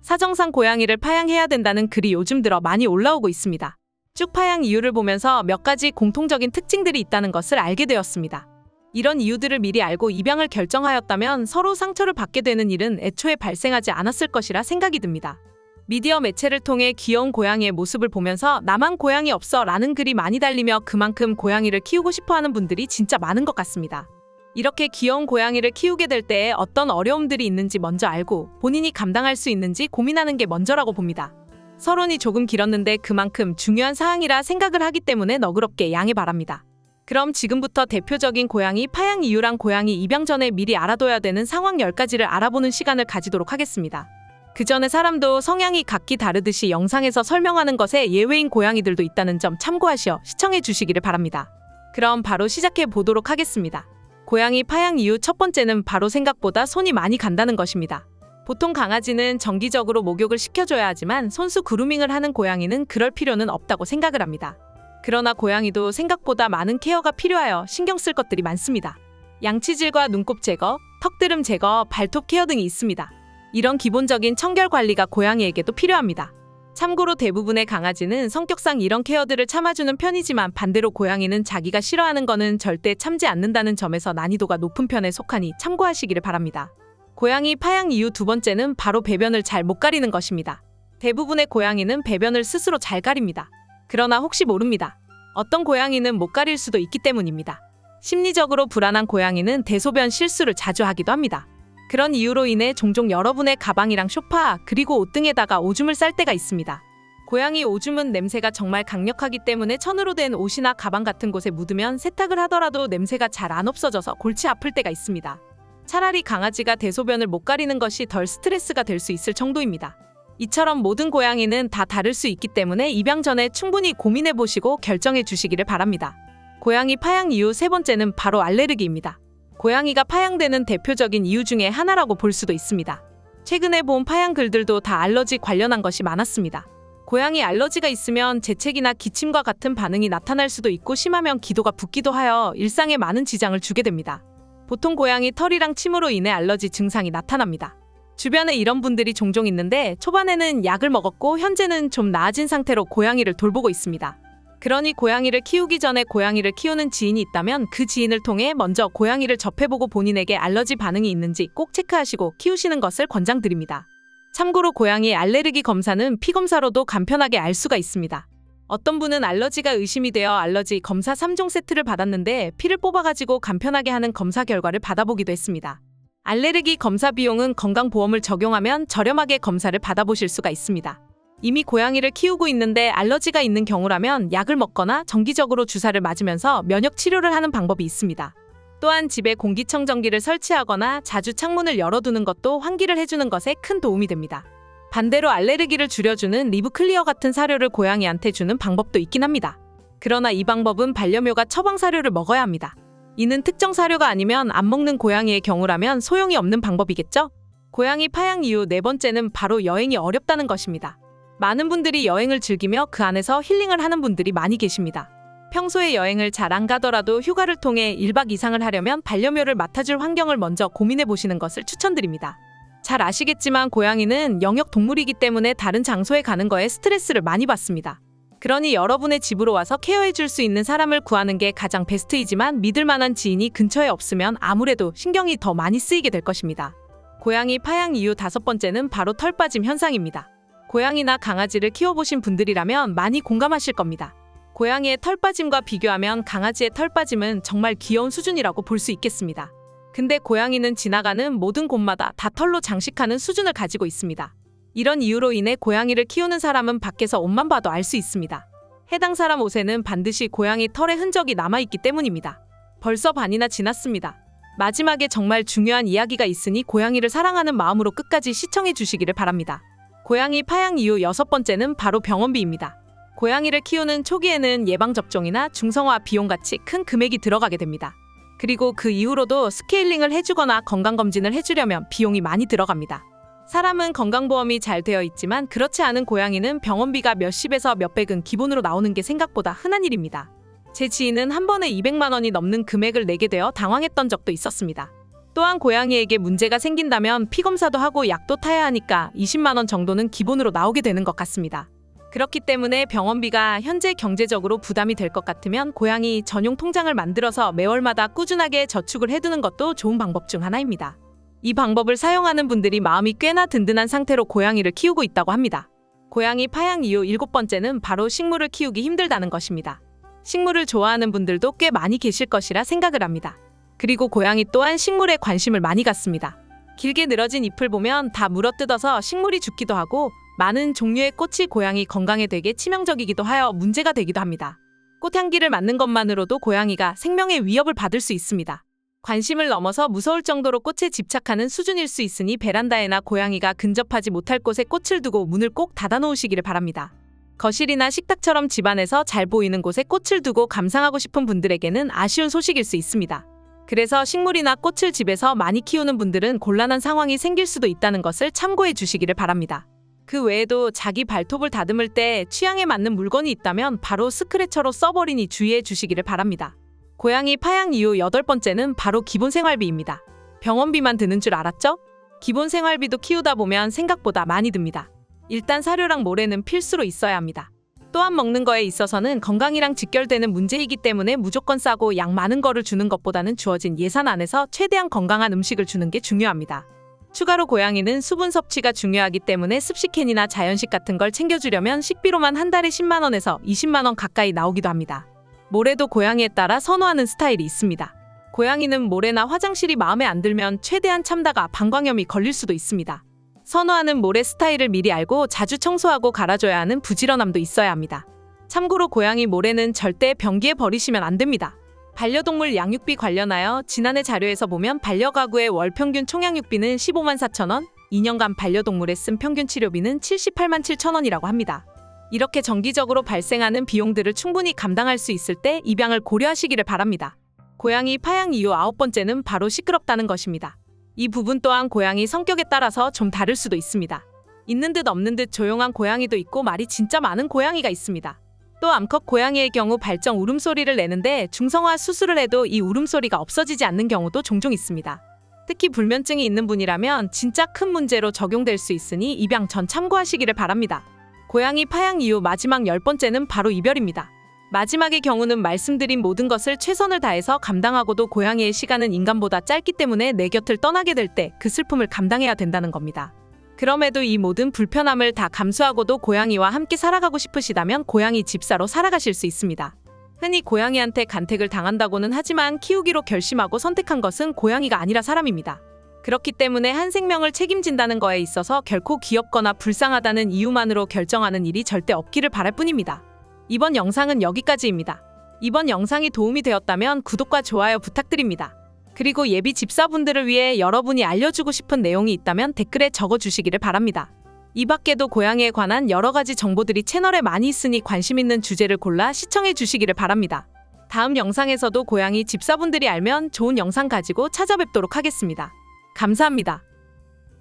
사정상 고양이를 파양해야 된다는 글이 요즘 들어 많이 올라오고 있습니다. 쭉 파양 이유를 보면서 몇 가지 공통적인 특징들이 있다는 것을 알게 되었습니다. 이런 이유들을 미리 알고 입양을 결정하였다면 서로 상처를 받게 되는 일은 애초에 발생하지 않았을 것이라 생각이 듭니다. 미디어 매체를 통해 귀여운 고양이의 모습을 보면서 나만 고양이 없어 라는 글이 많이 달리며 그만큼 고양이를 키우고 싶어하는 분들이 진짜 많은 것 같습니다. 이렇게 귀여운 고양이를 키우게 될 때에 어떤 어려움들이 있는지 먼저 알고 본인이 감당할 수 있는지 고민하는 게 먼저라고 봅니다. 서론이 조금 길었는데 그만큼 중요한 사항이라 생각을 하기 때문에 너그럽게 양해 바랍니다. 그럼 지금부터 대표적인 고양이 파양 이유랑 고양이 입양 전에 미리 알아둬야 되는 상황 10가지를 알아보는 시간을 가지도록 하겠습니다. 그 전에 사람도 성향이 각기 다르듯이 영상에서 설명하는 것에 예외인 고양이들도 있다는 점 참고하시어 시청해 주시기를 바랍니다. 그럼 바로 시작해 보도록 하겠습니다. 고양이 파양 이유 첫 번째는 바로 생각보다 손이 많이 간다는 것입니다. 보통 강아지는 정기적으로 목욕을 시켜줘야 하지만 손수 그루밍을 하는 고양이는 그럴 필요는 없다고 생각을 합니다. 그러나 고양이도 생각보다 많은 케어가 필요하여 신경 쓸 것들이 많습니다. 양치질과 눈곱 제거, 턱드름 제거, 발톱 케어 등이 있습니다. 이런 기본적인 청결 관리가 고양이에게도 필요합니다. 참고로 대부분의 강아지는 성격상 이런 케어들을 참아주는 편이지만 반대로 고양이는 자기가 싫어하는 거는 절대 참지 않는다는 점에서 난이도가 높은 편에 속하니 참고하시기를 바랍니다. 고양이 파양 이유 두 번째는 바로 배변을 잘 못 가리는 것입니다. 대부분의 고양이는 배변을 스스로 잘 가립니다. 그러나 혹시 모릅니다. 어떤 고양이는 못 가릴 수도 있기 때문입니다. 심리적으로 불안한 고양이는 대소변 실수를 자주 하기도 합니다. 그런 이유로 인해 종종 여러분의 가방이랑 소파, 그리고 옷 등에다가 오줌을 쌀 때가 있습니다. 고양이 오줌은 냄새가 정말 강력하기 때문에 천으로 된 옷이나 가방 같은 곳에 묻으면 세탁을 하더라도 냄새가 잘 안 없어져서 골치 아플 때가 있습니다. 차라리 강아지가 대소변을 못 가리는 것이 덜 스트레스가 될 수 있을 정도입니다. 이처럼 모든 고양이는 다 다를 수 있기 때문에 입양 전에 충분히 고민해보시고 결정해 주시기를 바랍니다. 고양이 파양 이유 세 번째는 바로 알레르기입니다. 고양이가 파양되는 대표적인 이유 중에 하나라고 볼 수도 있습니다. 최근에 본 파양 글들도 다 알러지 관련한 것이 많았습니다. 고양이 알러지가 있으면 재채기나 기침과 같은 반응이 나타날 수도 있고 심하면 기도가 붓기도 하여 일상에 많은 지장을 주게 됩니다. 보통 고양이 털이랑 침으로 인해 알러지 증상이 나타납니다. 주변에 이런 분들이 종종 있는데 초반에는 약을 먹었고 현재는 좀 나아진 상태로 고양이를 돌보고 있습니다. 그러니 고양이를 키우기 전에 고양이를 키우는 지인이 있다면 그 지인을 통해 먼저 고양이를 접해보고 본인에게 알러지 반응이 있는지 꼭 체크하시고 키우시는 것을 권장드립니다. 참고로 고양이 알레르기 검사는 피검사로도 간편하게 알 수가 있습니다. 어떤 분은 알러지가 의심이 되어 알러지 검사 3종 세트를 받았는데 피를 뽑아가지고 간편하게 하는 검사 결과를 받아보기도 했습니다. 알레르기 검사 비용은 건강보험을 적용하면 저렴하게 검사를 받아보실 수가 있습니다. 이미 고양이를 키우고 있는데 알러지가 있는 경우라면 약을 먹거나 정기적으로 주사를 맞으면서 면역 치료를 하는 방법이 있습니다. 또한 집에 공기청정기를 설치하거나 자주 창문을 열어두는 것도 환기를 해주는 것에 큰 도움이 됩니다. 반대로 알레르기를 줄여주는 리브 클리어 같은 사료를 고양이한테 주는 방법도 있긴 합니다. 그러나 이 방법은 반려묘가 처방 사료를 먹어야 합니다. 이는 특정 사료가 아니면 안 먹는 고양이의 경우라면 소용이 없는 방법이겠죠? 고양이 파양 이유 네 번째는 바로 여행이 어렵다는 것입니다. 많은 분들이 여행을 즐기며 그 안에서 힐링을 하는 분들이 많이 계십니다. 평소에 여행을 잘 안 가더라도 휴가를 통해 1박 이상을 하려면 반려묘를 맡아줄 환경을 먼저 고민해 보시는 것을 추천드립니다. 잘 아시겠지만 고양이는 영역 동물이기 때문에 다른 장소에 가는 거에 스트레스를 많이 받습니다. 그러니 여러분의 집으로 와서 케어해 줄 수 있는 사람을 구하는 게 가장 베스트이지만 믿을 만한 지인이 근처에 없으면 아무래도 신경이 더 많이 쓰이게 될 것입니다. 고양이 파양 이유 다섯 번째는 바로 털 빠짐 현상입니다. 고양이나 강아지를 키워보신 분들이라면 많이 공감하실 겁니다. 고양이의 털 빠짐과 비교하면 강아지의 털 빠짐은 정말 귀여운 수준이라고 볼 수 있겠습니다. 근데 고양이는 지나가는 모든 곳마다 다 털로 장식하는 수준을 가지고 있습니다. 이런 이유로 인해 고양이를 키우는 사람은 밖에서 옷만 봐도 알 수 있습니다. 해당 사람 옷에는 반드시 고양이 털의 흔적이 남아있기 때문입니다. 벌써 반이나 지났습니다. 마지막에 정말 중요한 이야기가 있으니 고양이를 사랑하는 마음으로 끝까지 시청해 주시기를 바랍니다. 고양이 파양 이유 여섯 번째는 바로 병원비입니다. 고양이를 키우는 초기에는 예방접종이나 중성화 비용같이 큰 금액이 들어가게 됩니다. 그리고 그 이후로도 스케일링을 해주거나 건강검진을 해주려면 비용이 많이 들어갑니다. 사람은 건강보험이 잘 되어 있지만 그렇지 않은 고양이는 병원비가 몇십에서 몇백은 기본으로 나오는 게 생각보다 흔한 일입니다. 제 지인은 한 번에 200만 원이 넘는 금액을 내게 되어 당황했던 적도 있었습니다. 또한 고양이에게 문제가 생긴다면 피검사도 하고 약도 타야 하니까 20만 원 정도는 기본으로 나오게 되는 것 같습니다. 그렇기 때문에 병원비가 현재 경제적으로 부담이 될 것 같으면 고양이 전용 통장을 만들어서 매월마다 꾸준하게 저축을 해두는 것도 좋은 방법 중 하나입니다. 이 방법을 사용하는 분들이 마음이 꽤나 든든한 상태로 고양이를 키우고 있다고 합니다. 고양이 파양 이유 7번째는 바로 식물을 키우기 힘들다는 것입니다. 식물을 좋아하는 분들도 꽤 많이 계실 것이라 생각을 합니다. 그리고 고양이 또한 식물에 관심을 많이 갖습니다. 길게 늘어진 잎을 보면 다 물어뜯어서 식물이 죽기도 하고 많은 종류의 꽃이 고양이 건강에 되게 치명적이기도 하여 문제가 되기도 합니다. 꽃향기를 맡는 것만으로도 고양이가 생명의 위협을 받을 수 있습니다. 관심을 넘어서 무서울 정도로 꽃에 집착하는 수준일 수 있으니 베란다에나 고양이가 근접하지 못할 곳에 꽃을 두고 문을 꼭 닫아 놓으시기를 바랍니다. 거실이나 식탁처럼 집안에서 잘 보이는 곳에 꽃을 두고 감상하고 싶은 분들에게는 아쉬운 소식일 수 있습니다. 그래서 식물이나 꽃을 집에서 많이 키우는 분들은 곤란한 상황이 생길 수도 있다는 것을 참고해 주시기를 바랍니다. 그 외에도 자기 발톱을 다듬을 때 취향에 맞는 물건이 있다면 바로 스크래처로 써버리니 주의해 주시기를 바랍니다. 고양이 파양 이유 8번째는 바로 기본 생활비입니다. 병원비만 드는 줄 알았죠? 기본 생활비도 키우다 보면 생각보다 많이 듭니다. 일단 사료랑 모래는 필수로 있어야 합니다. 또한 먹는 거에 있어서는 건강이랑 직결되는 문제이기 때문에 무조건 싸고 양 많은 거를 주는 것보다는 주어진 예산 안에서 최대한 건강한 음식을 주는 게 중요합니다. 추가로 고양이는 수분 섭취가 중요하기 때문에 습식캔이나 자연식 같은 걸 챙겨주려면 식비로만 한 달에 10만 원에서 20만 원 가까이 나오기도 합니다. 모래도 고양이에 따라 선호하는 스타일이 있습니다. 고양이는 모래나 화장실이 마음에 안 들면 최대한 참다가 방광염이 걸릴 수도 있습니다. 선호하는 모래 스타일을 미리 알고 자주 청소하고 갈아줘야 하는 부지런함도 있어야 합니다. 참고로 고양이 모래는 절대 변기에 버리시면 안 됩니다. 반려동물 양육비 관련하여 지난해 자료에서 보면 반려가구의 월 평균 총양육비는 15만 4천 원, 2년간 반려동물에 쓴 평균 치료비는 78만 7천 원이라고 합니다. 이렇게 정기적으로 발생하는 비용들을 충분히 감당할 수 있을 때 입양을 고려하시기를 바랍니다. 고양이 파양 이유 9번째는 바로 시끄럽다는 것입니다. 이 부분 또한 고양이 성격에 따라서 좀 다를 수도 있습니다. 있는 듯 없는 듯 조용한 고양이도 있고 말이 진짜 많은 고양이가 있습니다. 또 암컷 고양이의 경우 발정 울음소리를 내는데 중성화 수술을 해도 이 울음소리가 없어지지 않는 경우도 종종 있습니다. 특히 불면증이 있는 분이라면 진짜 큰 문제로 적용될 수 있으니 입양 전 참고하시기를 바랍니다. 고양이 파양 이유 마지막 10번째는 바로 이별입니다. 마지막의 경우는 말씀드린 모든 것을 최선을 다해서 감당하고도 고양이의 시간은 인간보다 짧기 때문에 내 곁을 떠나게 될 때 그 슬픔을 감당해야 된다는 겁니다. 그럼에도 이 모든 불편함을 다 감수하고도 고양이와 함께 살아가고 싶으시다면 고양이 집사로 살아가실 수 있습니다. 흔히 고양이한테 간택을 당한다고는 하지만 키우기로 결심하고 선택한 것은 고양이가 아니라 사람입니다. 그렇기 때문에 한 생명을 책임진다는 거에 있어서 결코 귀엽거나 불쌍하다는 이유만으로 결정하는 일이 절대 없기를 바랄 뿐입니다. 이번 영상은 여기까지입니다. 이번 영상이 도움이 되었다면 구독과 좋아요 부탁드립니다. 그리고 예비 집사분들을 위해 여러분이 알려주고 싶은 내용이 있다면 댓글에 적어주시기를 바랍니다. 이 밖에도 고양이에 관한 여러 가지 정보들이 채널에 많이 있으니 관심 있는 주제를 골라 시청해 주시기를 바랍니다. 다음 영상에서도 고양이 집사분들이 알면 좋은 영상 가지고 찾아뵙도록 하겠습니다. 감사합니다.